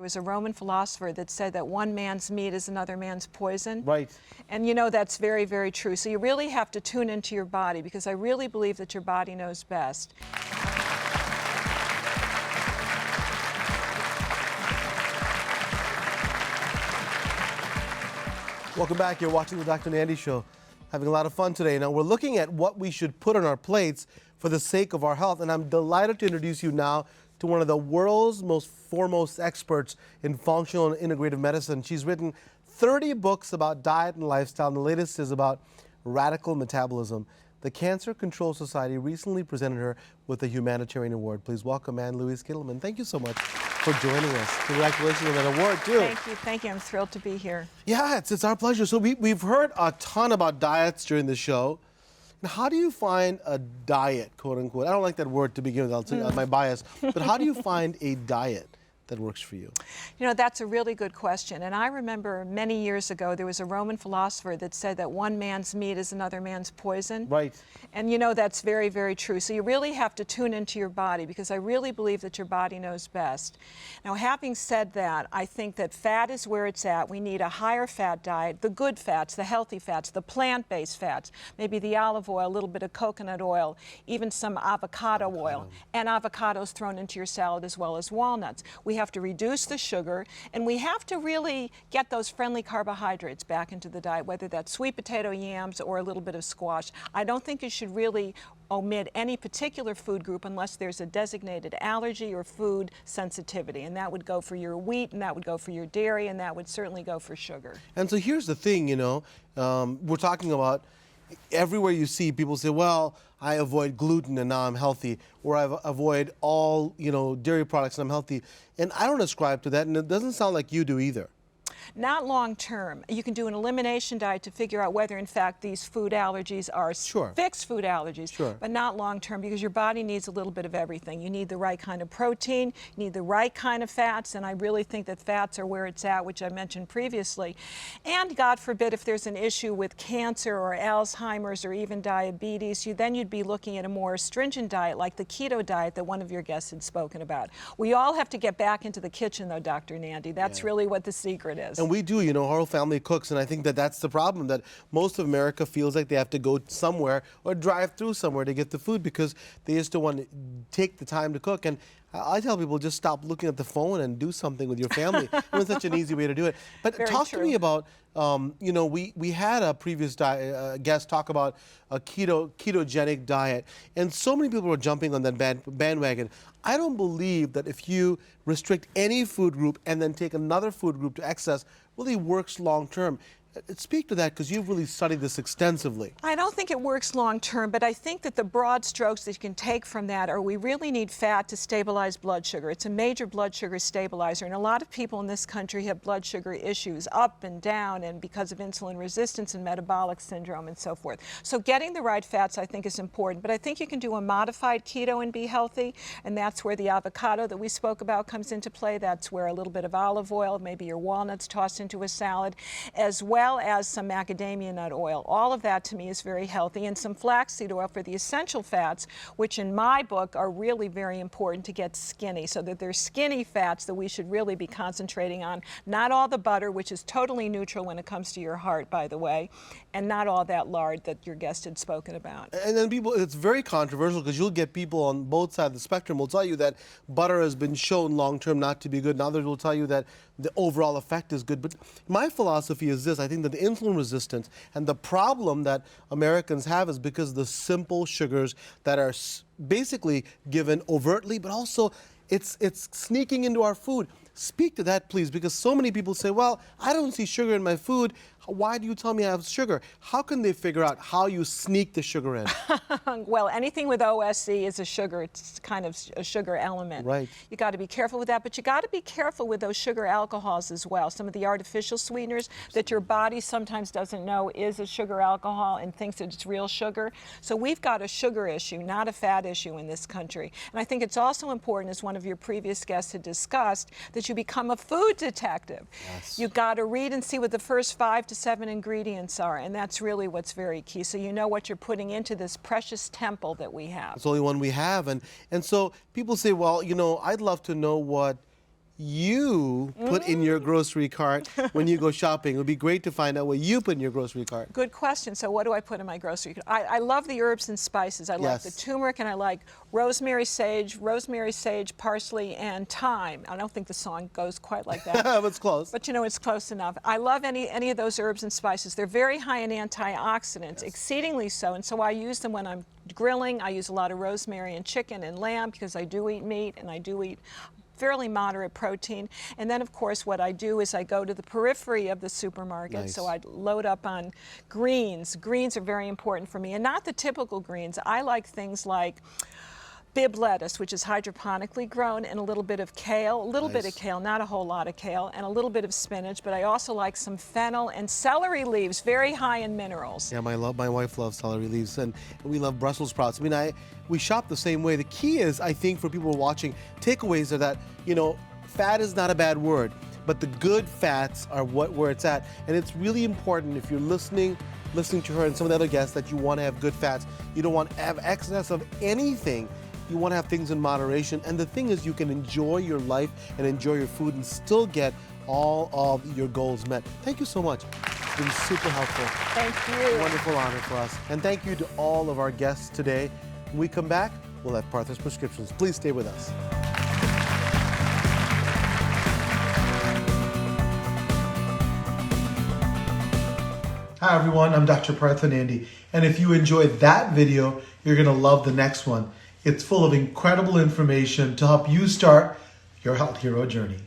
was a Roman philosopher that said that one man's meat is another man's poison. Right. And you know that's very, very true. So you really have to tune into your body, because I really believe that your body knows best. Welcome back. You're watching the Dr. Nandi Show. Having a lot of fun today. Now, we're looking at what we should put on our plates for the sake of our health. And I'm delighted to introduce you now to one of the world's most foremost experts in functional and integrative medicine. She's written 30 books about diet and lifestyle, and the latest is about radical metabolism. The Cancer Control Society recently presented her with a humanitarian award. Please welcome Anne-Louise Kittleman. Thank you so much for joining us. Congratulations on that award, too. Thank you. I'm thrilled to be here. Yeah, it's our pleasure. So we've heard a ton about diets during the show. Now, how do you find a diet, quote unquote? I don't like that word to begin with, I'll tell you my bias. But how do you find a diet that works for you? You know, that's a really good question. And I remember many years ago, there was a Roman philosopher that said that one man's meat is another man's poison. Right. And you know, that's very, very true. So you really have to tune into your body, because I really believe that your body knows best. Now, having said that, I think that fat is where it's at. We need a higher fat diet, the good fats, the healthy fats, the plant-based fats, maybe the olive oil, a little bit of coconut oil, even some avocado oil, and avocados thrown into your salad as well as walnuts. We have to reduce the sugar, and we have to really get those friendly carbohydrates back into the diet, whether that's sweet potato yams or a little bit of squash. I don't think you should really omit any particular food group unless there's a designated allergy or food sensitivity, and that would go for your wheat, and that would go for your dairy, and that would certainly go for sugar. And so here's the thing, you know, we're talking about everywhere you see people say, well, I avoid gluten and now I'm healthy, or I avoid all, you know, dairy products and I'm healthy. And I don't ascribe to that, and it doesn't sound like you do either. Not long term. You can do an elimination diet to figure out whether in fact these food allergies are fixed food allergies, but not long term, because your body needs a little bit of everything. You need the right kind of protein, you need the right kind of fats, and I really think that fats are where it's at, which I mentioned previously. And God forbid, if there's an issue with cancer or Alzheimer's or even diabetes, then you'd be looking at a more stringent diet like the keto diet that one of your guests had spoken about. We all have to get back into the kitchen though, Dr. Nandi. That's really what the secret is. And we do, you know, our whole family cooks, and I think that that's the problem, that most of America feels like they have to go somewhere or drive through somewhere to get the food because they just don't want to take the time to cook. And I tell people, just stop looking at the phone and do something with your family. It's such an easy way to do it. But talk to me about, you know, we had a previous guest talk about a ketogenic diet, and so many people were jumping on that bandwagon. I don't believe that if you restrict any food group and then take another food group to excess, really works long term. Speak to that, because you've really studied this extensively. I don't think it works long term, but I think that the broad strokes that you can take from that are we really need fat to stabilize blood sugar. It's a major blood sugar stabilizer, and a lot of people in this country have blood sugar issues up and down, and because of insulin resistance and metabolic syndrome and so forth. So getting the right fats, I think, is important, but I think you can do a modified keto and be healthy, and that's where the avocado that we spoke about comes into play. That's where a little bit of olive oil, maybe your walnuts tossed into a salad, as well as some macadamia nut oil. All of that to me is very healthy, and some flaxseed oil for the essential fats, which in my book are really very important to get skinny, so that they're skinny fats that we should really be concentrating on. Not all the butter, which is totally neutral when it comes to your heart, by the way, and not all that lard that your guest had spoken about. And then people, it's very controversial, because you'll get people on both sides of the spectrum will tell you that butter has been shown long term not to be good, and others will tell you that the overall effect is good. But my philosophy is this: I think that the insulin resistance and the problem that Americans have is because of the simple sugars that are basically given overtly, but also it's sneaking into our food. Speak to that, please, because so many people say, well, I don't see sugar in my food. Why do you tell me I have sugar? How can they figure out how you sneak the sugar in? Well, anything with OSC is a sugar. It's kind of a sugar element. Right. You got to be careful with that, but you got to be careful with those sugar alcohols as well. Some of the artificial sweeteners that your body sometimes doesn't know is a sugar alcohol and thinks that it's real sugar. So we've got a sugar issue, not a fat issue in this country. And I think it's also important, as one of your previous guests had discussed, that you become a food detective. Yes. You got to read and see what the first 5 to 7 ingredients are, and that's really what's very key. So you know what you're putting into this precious temple that we have. It's the only one we have, and so people say, well, you know, I'd love to know what you put in your grocery cart when you go shopping? It would be great to find out what you put in your grocery cart. Good question. So what do I put in my grocery cart? I love the herbs and spices. I like the Yes. turmeric, and I like rosemary, sage, parsley, and thyme. I don't think the song goes quite like that. It's close. But you know, it's close enough. I love any of those herbs and spices. They're very high in antioxidants, exceedingly so. And so I use them when I'm grilling. I use a lot of rosemary and chicken and lamb because I do eat meat and I do eat fairly moderate protein. And then, of course, what I do is I go to the periphery of the supermarket. Nice. So I load up on greens. Greens are very important for me, and not the typical greens. I like things like bib lettuce, which is hydroponically grown, and a little bit of kale, a little bit of kale, not a whole lot of kale, and a little bit of spinach, but I also like some fennel and celery leaves, very high in minerals. Yeah, my wife loves celery leaves, and we love Brussels sprouts. I mean, we shop the same way. The key is, I think, for people watching, takeaways are that, you know, fat is not a bad word, but the good fats are where it's at. And it's really important, if you're listening to her and some of the other guests, that you want to have good fats. You don't want to have excess of anything. You want to have things in moderation. And the thing is, you can enjoy your life and enjoy your food and still get all of your goals met. Thank you so much. It's been super helpful. Thank you. Wonderful honor for us. And thank you to all of our guests today. When we come back, we'll have Partha's prescriptions. Please stay with us. Hi everyone, I'm Dr. Partha Nandi. And if you enjoyed that video, you're going to love the next one. It's full of incredible information to help you start your health hero journey.